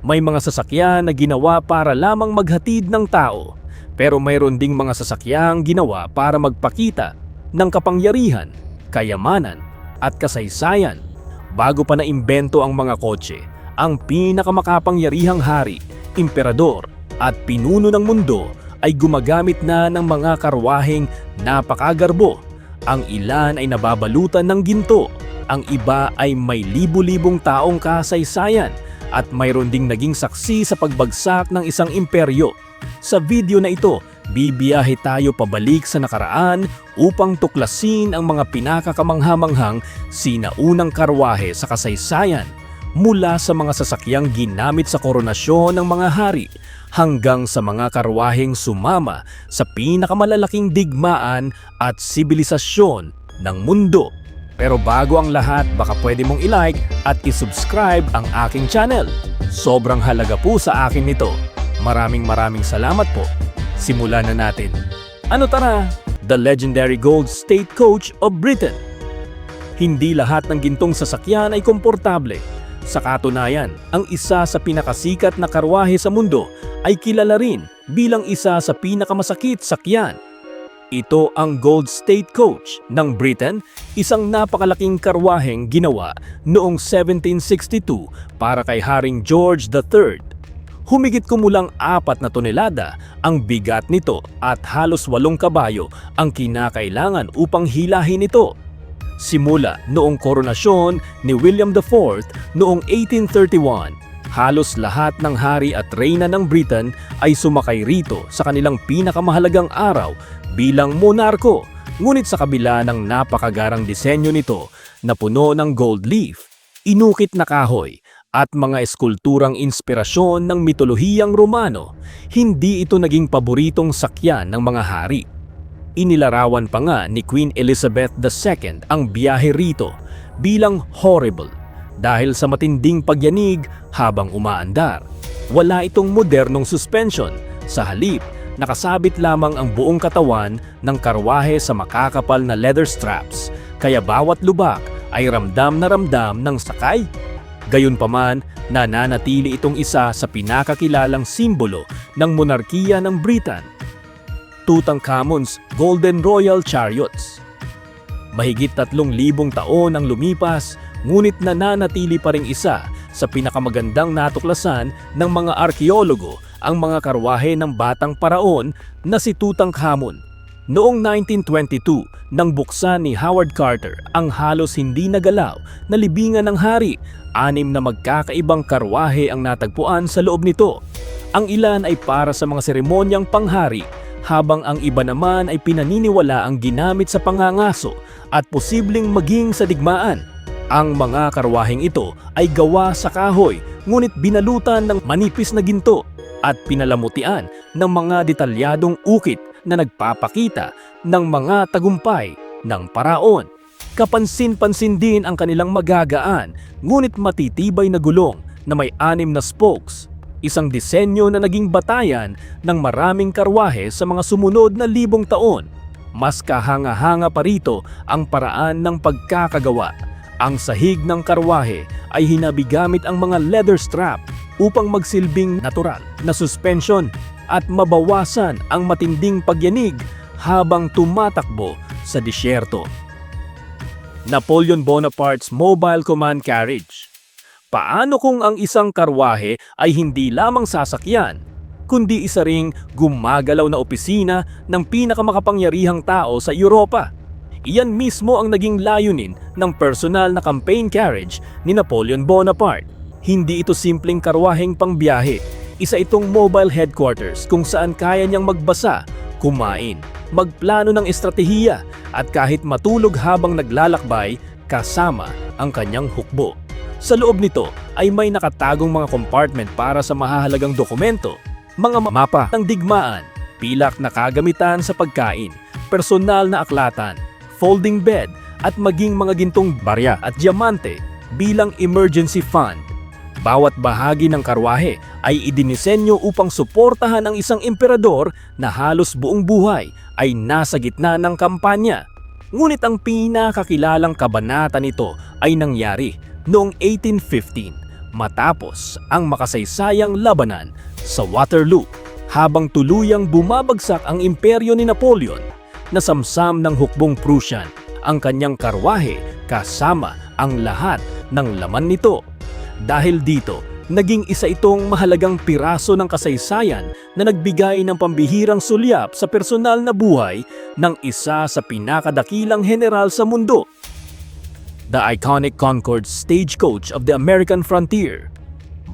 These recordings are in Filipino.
May mga sasakyan na ginawa para lamang maghatid ng tao, pero mayroon ding mga sasakyang ginawa para magpakita ng kapangyarihan, kayamanan at kasaysayan. Bago pa naimbento ang mga kotse, ang pinakamakapangyarihang hari, emperador at pinuno ng mundo ay gumagamit na ng mga karwaheng napakagarbo. Ang ilan ay nababalutan ng ginto, ang iba ay may libu-libong taong kasaysayan at mayroon ding naging saksi sa pagbagsak ng isang imperyo. Sa video na ito, bibiyahe tayo pabalik sa nakaraan upang tuklasin ang mga pinakakamanghamanghang sinaunang karwahe sa kasaysayan, mula sa mga sasakyang ginamit sa koronasyon ng mga hari hanggang sa mga karwaheng sumama sa pinakamalalaking digmaan at sibilisasyon ng mundo. Pero bago ang lahat, baka pwede mong i-like at i-subscribe ang aking channel. Sobrang halaga po sa akin nito. Maraming salamat po. Simulan na natin. Ano tara? The legendary Gold State Coach of Britain. Hindi lahat ng gintong sasakyan ay komportable. Sa katunayan, ang isa sa pinakasikat na karwahe sa mundo ay kilala rin bilang isa sa pinakamasakit sakyan. Ito ang Gold State Coach ng Britain, isang napakalaking karwaheng ginawa noong 1762 para kay Haring George III. Humigit kumulang 4 na tonelada ang bigat nito at halos 8 kabayo ang kinakailangan upang hilahin ito. Simula noong koronasyon ni William IV noong 1831, halos lahat ng hari at reyna ng Britain ay sumakay rito sa kanilang pinakamahalagang araw bilang monarko. Ngunit sa kabila ng napakagarang disenyo nito na puno ng gold leaf, inukit na kahoy at mga eskulturang inspirasyon ng mitolohiyang Romano, hindi ito naging paboritong sakyan ng mga hari. Inilarawan pa nga ni Queen Elizabeth II ang biyahe rito bilang horrible dahil sa matinding pagyanig habang umaandar. Wala itong modernong suspension. Sa halip, nakasabit lamang ang buong katawan ng karwahe sa makakapal na leather straps, kaya bawat lubak ay ramdam na ramdam ng sakay. Gayunpaman, nananatili itong isa sa pinakakilalang simbolo ng monarkiya ng Britain, Tutankhamun's Golden Royal Chariots. Mahigit 3,000 taon ang lumipas, ngunit nananatili pa ring isa sa pinakamagandang natuklasan ng mga arkeologo ang mga karwahe ng batang paraon na si Tutankhamun. Noong 1922, nang buksan ni Howard Carter ang halos hindi nagalaw na libingan ng hari, 6 na magkakaibang karwahe ang natagpuan sa loob nito. Ang ilan ay para sa mga seremonyang panghari, habang ang iba naman ay pinaniniwala ang ginamit sa pangangaso at posibleng maging sa digmaan. Ang mga karwaheng ito ay gawa sa kahoy, ngunit binalutan ng manipis na ginto at pinalamutian ng mga detalyadong ukit na nagpapakita ng mga tagumpay ng paraon. Kapansin-pansin din ang kanilang magagaan ngunit matitibay na gulong na may 6 na spokes, isang disenyo na naging batayan ng maraming karwahe sa mga sumunod na 1,000 taon. Mas kahanga-hanga pa rito ang paraan ng pagkakagawa. Ang sahig ng karwahe ay hinabi gamit ang mga leather strap upang magsilbing natural na suspension at mabawasan ang matinding pagyanig habang tumatakbo sa disyerto. Napoleon Bonaparte's Mobile Command Carriage. Paano kung ang isang karwahe ay hindi lamang sasakyan, kundi isa ring gumagalaw na opisina ng pinakamakapangyarihang tao sa Europa? Iyan mismo ang naging layunin ng personal na campaign carriage ni Napoleon Bonaparte. Hindi ito simpleng karwaheng pangbiyahe. Isa itong mobile headquarters kung saan kaya niyang magbasa, kumain, magplano ng estratehiya at kahit matulog habang naglalakbay kasama ang kanyang hukbo. Sa loob nito ay may nakatagong mga compartment para sa mahahalagang dokumento, mga mapa ng digmaan, pilak na kagamitan sa pagkain, personal na aklatan, folding bed at maging mga gintong barya at diamante bilang emergency fund. Bawat bahagi ng karwahe ay idinisenyo upang suportahan ang isang emperador na halos buong buhay ay nasa gitna ng kampanya. Ngunit ang pinakakilalang kabanata nito ay nangyari noong 1815 matapos ang makasaysayang labanan sa Waterloo. Habang tuluyang bumabagsak ang imperyo ni Napoleon, nasamsam ng hukbong Prussian ang kanyang karwahe kasama ang lahat ng laman nito. Dahil dito, naging isa itong mahalagang piraso ng kasaysayan na nagbigay ng pambihirang sulyap sa personal na buhay ng isa sa pinakadakilang general sa mundo. The iconic Concorde stagecoach of the American frontier.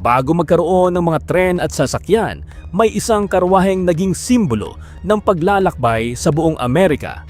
Bago magkaroon ng mga tren at sasakyan, may isang karwaheng naging simbolo ng paglalakbay sa buong Amerika.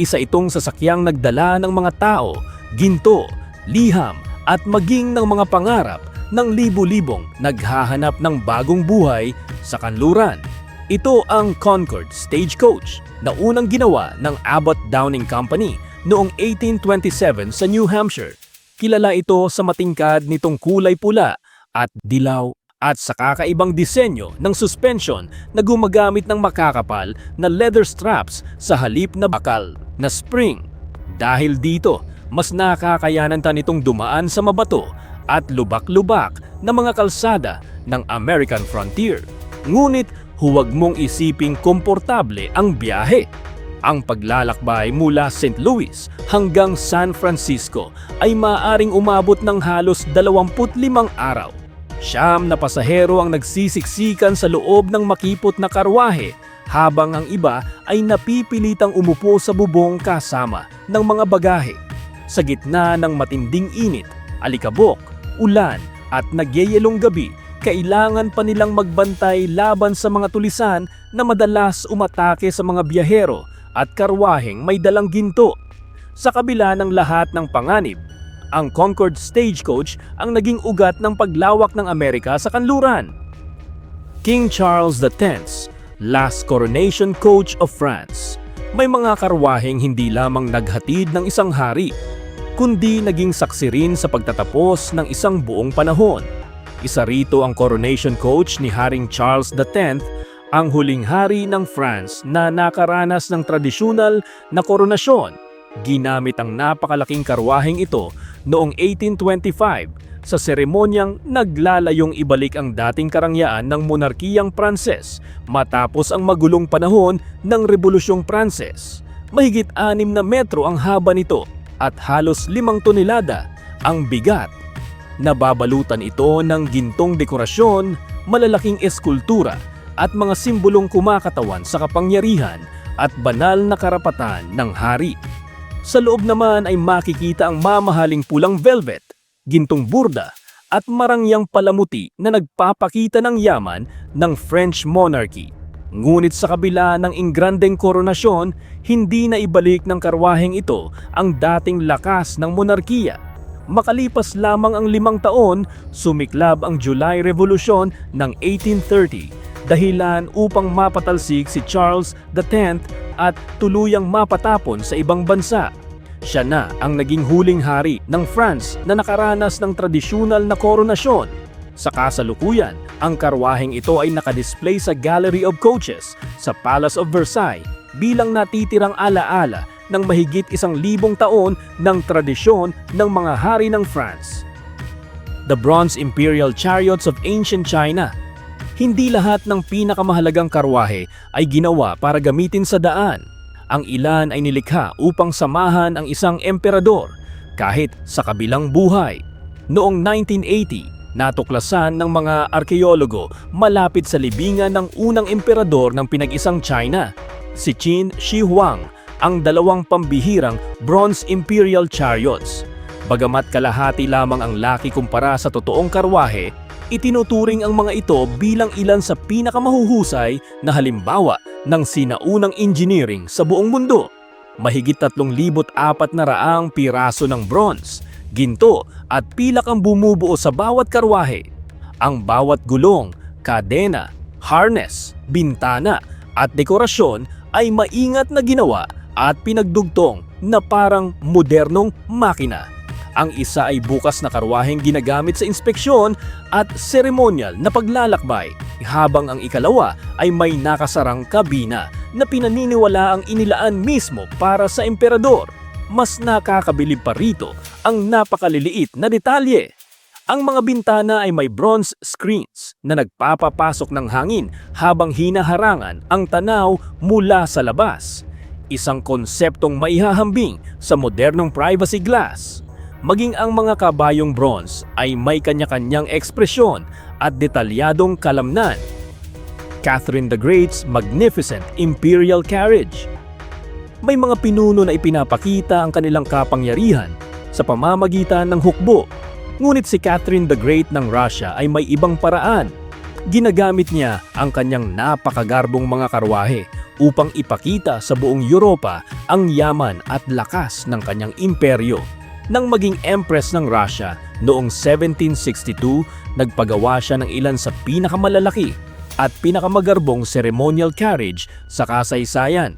Isa itong sasakyang nagdala ng mga tao, ginto, liham at maging ng mga pangarap ng libu-libong naghahanap ng bagong buhay sa kanluran. Ito ang Concorde stagecoach na unang ginawa ng Abbott Downing Company noong 1827 sa New Hampshire. Kilala ito sa matingkad nitong kulay pula at dilaw at sa kakaibang disenyo ng suspension na gumagamit ng makakapal na leather straps sa halip na bakal na spring. Dahil dito, mas nakakayanan ta nitong dumaan sa mabato at lubak-lubak na mga kalsada ng American frontier. Ngunit huwag mong isiping komportable ang biyahe. Ang paglalakbay mula St. Louis hanggang San Francisco ay maaaring umabot ng halos 25 araw. 9 na pasahero ang nagsisiksikan sa loob ng makipot na karwahe habang ang iba ay napipilitang umupo sa bubong kasama ng mga bagahe. Sa gitna ng matinding init, alikabok, ulan at nagyeyelong gabi, kailangan pa nilang magbantay laban sa mga tulisan na madalas umatake sa mga biyahero at karwaheng may dalang ginto. Sa kabila ng lahat ng panganib, ang Concorde stagecoach ang naging ugat ng paglawak ng Amerika sa kanluran. King Charles X, last coronation coach of France. May mga karwaheng hindi lamang naghatid ng isang hari, kundi naging saksi rin sa pagtatapos ng isang buong panahon. Isa rito ang coronation coach ni Haring Charles X, ang huling hari ng France na nakaranas ng tradisyonal na koronasyon. Ginamit ang napakalaking karwaheng ito noong 1825 sa seremonyang naglalayong ibalik ang dating karangyaan ng monarkiyang Pranses matapos ang magulong panahon ng Rebolusyong Pranses. Mahigit 6 na metro ang haba nito at halos 5 tonelada ang bigat. Nababalutan ito ng gintong dekorasyon, malalaking eskultura at mga simbolong kumakatawan sa kapangyarihan at banal na karapatan ng hari. Sa loob naman ay makikita ang mamahaling pulang velvet, gintong burda at marangyang palamuti na nagpapakita ng yaman ng French monarchy. Ngunit sa kabila ng ingrandeng koronasyon, hindi na ibalik ng karwaheng ito ang dating lakas ng monarkiya. Makalipas lamang ang 5 taon, sumiklab ang July Revolution ng 1830, dahilan upang mapatalsik si Charles X at tuluyang mapatapon sa ibang bansa. Siya na ang naging huling hari ng France na nakaranas ng tradisyonal na koronasyon. Sa kasalukuyan, ang karwaheng ito ay nakadisplay sa Gallery of Coaches sa Palace of Versailles bilang natitirang alaala ng mahigit 1,000 taon ng tradisyon ng mga hari ng France. The Bronze Imperial Chariots of Ancient China. Hindi lahat ng pinakamahalagang karwahe ay ginawa para gamitin sa daan. Ang ilan ay nilikha upang samahan ang isang emperador kahit sa kabilang buhay. Noong 1980, natuklasan ng mga arkeologo malapit sa libingan ng unang emperador ng pinag-isang China, si Qin Shi Huang, ang 2 pambihirang Bronze Imperial Chariots. Bagamat kalahati lamang ang laki kumpara sa totoong karwahe, itinuturing ang mga ito bilang ilan sa pinakamahuhusay na halimbawa ng sinaunang engineering sa buong mundo. Mahigit 3,400 piraso ng bronze, ginto at pilak ang bumubuo sa bawat karwahe. Ang bawat gulong, kadena, harness, bintana at dekorasyon ay maingat na ginawa at pinagdugtong na parang modernong makina. Ang isa ay bukas na karwaheng ginagamit sa inspeksyon at seremonyal na paglalakbay, habang ang ikalawa ay may nakasarang kabina na pinaniniwala ang inilaan mismo para sa emperador. Mas nakakabilib pa rito ang napakaliliit na detalye. Ang mga bintana ay may bronze screens na nagpapapasok ng hangin habang hinaharangan ang tanaw mula sa labas. Isang konseptong maihahambing sa modernong privacy glass. Maging ang mga kabayong bronze ay may kanya-kanyang ekspresyon at detalyadong kalamnan. Catherine the Great's magnificent imperial carriage. May mga pinuno na ipinapakita ang kanilang kapangyarihan sa pamamagitan ng hukbo. Ngunit si Catherine the Great ng Russia ay may ibang paraan. Ginagamit niya ang kanyang napakagarbong mga karwahe upang ipakita sa buong Europa ang yaman at lakas ng kanyang imperyo. Nang maging Empress ng Russia noong 1762, nagpagawa siya ng ilan sa pinakamalalaki at pinakamagarbong ceremonial carriage sa kasaysayan.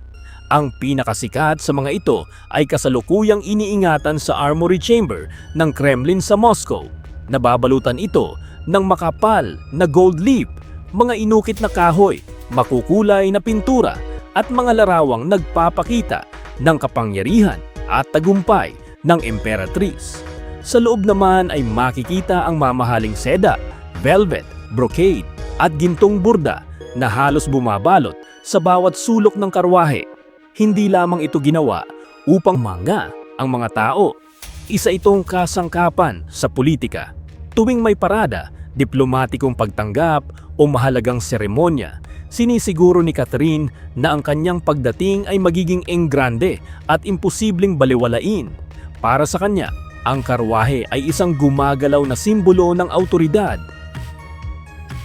Ang pinakasikat sa mga ito ay kasalukuyang iniingatan sa Armory Chamber ng Kremlin sa Moscow. Nababalutan ito ng makapal na gold leaf, mga inukit na kahoy, makukulay na pintura at mga larawang nagpapakita ng kapangyarihan at tagumpay ng Emperatrice. Sa loob naman ay makikita ang mamahaling seda, velvet, brocade at gintong burda na halos bumabalot sa bawat sulok ng karwahe. Hindi lamang ito ginawa upang mangga ang mga tao. Isa itong kasangkapan sa politika. Tuwing may parada, diplomatikong pagtanggap o mahalagang seremonya, sinisiguro ni Catherine na ang kanyang pagdating ay magiging enggrande at imposibleng baliwalain. Para sa kanya, ang karwahe ay isang gumagalaw na simbolo ng awtoridad.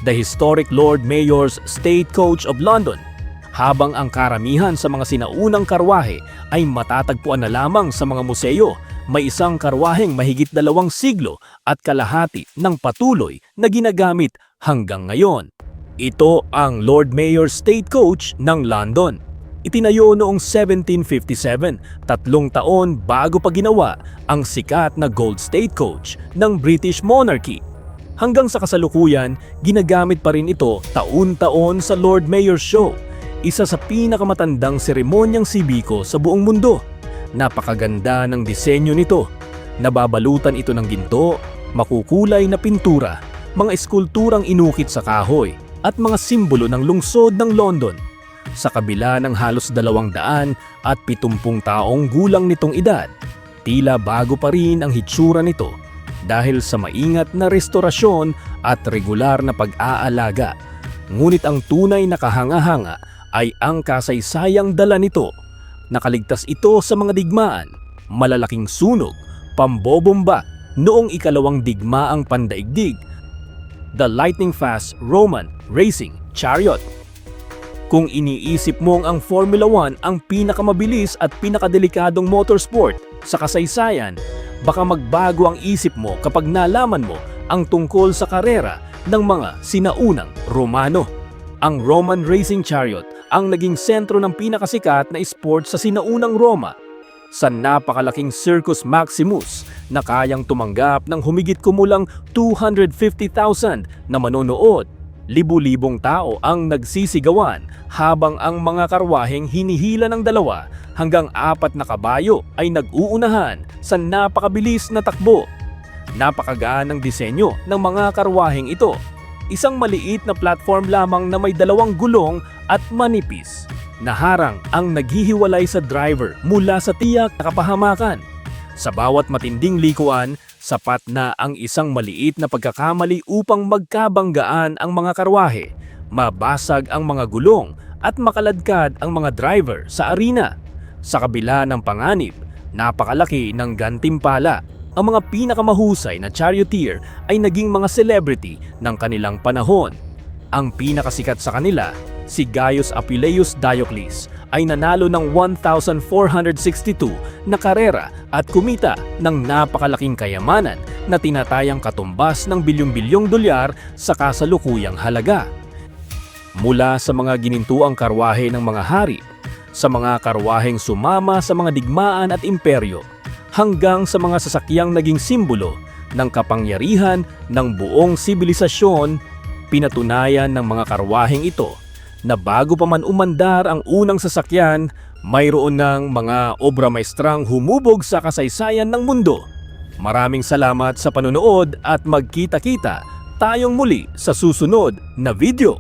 The historic Lord Mayor's State Coach of London. Habang ang karamihan sa mga sinaunang karwahe ay matatagpuan na lamang sa mga museo, may isang karwaheng mahigit 2 siglo at kalahati ng patuloy na ginagamit hanggang ngayon. Ito ang Lord Mayor's State Coach ng London. Itinayo noong 1757, 3 taon bago pa ginawa ang sikat na Gold State Coach ng British Monarchy. Hanggang sa kasalukuyan, ginagamit pa rin ito taon-taon sa Lord Mayor's Show, isa sa pinakamatandang seremonyang sibiko sa buong mundo. Napakaganda ng disenyo nito. Nababalutan ito ng ginto, makukulay na pintura, mga eskulturang inukit sa kahoy, at mga simbolo ng lungsod ng London. Sa kabila ng halos 270 taong gulang nitong edad, tila bago pa rin ang hitsura nito dahil sa maingat na restorasyon at regular na pag-aalaga. Ngunit ang tunay na kahanga-hanga ay ang kasaysayang dala nito. Nakaligtas ito sa mga digmaan, malalaking sunog, pambobomba noong ikalawang digmaang pandaigdig. The lightning-fast Roman racing chariot. Kung iniisip mong ang Formula 1 ang pinakamabilis at pinakadelikadong motorsport sa kasaysayan, baka magbago ang isip mo kapag nalaman mo ang tungkol sa karera ng mga sinaunang Romano. Ang Roman racing chariot ang naging sentro ng pinakasikat na sport sa sinaunang Roma. Sa napakalaking Circus Maximus na kayang tumanggap ng humigit kumulang 250,000 na manonood, libu-libong tao ang nagsisigawan habang ang mga karwaheng hinihila ng 2 hanggang 4 na kabayo ay nag-uunahan sa napakabilis na takbo. Napakagaan ng disenyo ng mga karwaheng ito. Isang maliit na platform lamang na may 2 gulong at manipis na harang ang naghihiwalay sa driver mula sa tiyak na kapahamakan. Sa bawat matinding likuan, sapat na ang isang maliit na pagkakamali upang magkabanggaan ang mga karwahe, mabasag ang mga gulong at makaladkad ang mga driver sa arena. Sa kabila ng panganib, napakalaki ng gantimpala. Ang mga pinakamahusay na charioteer ay naging mga celebrity ng kanilang panahon. Ang pinakasikat sa kanila, si Gaius Apuleius Diocles, ay nanalo ng 1,462 na karera at kumita ng napakalaking kayamanan na tinatayang katumbas ng bilyong-bilyong dolyar sa kasalukuyang halaga. Mula sa mga ginintuang karwahe ng mga hari, sa mga karwaheng sumama sa mga digmaan at imperyo, hanggang sa mga sasakyang naging simbolo ng kapangyarihan ng buong sibilisasyon, pinatunayan ng mga karwaheng ito na bago pa man umandar ang unang sasakyan, mayroon ng mga obra maestrang humubog sa kasaysayan ng mundo. Maraming salamat sa panonood at magkita-kita tayong muli sa susunod na video.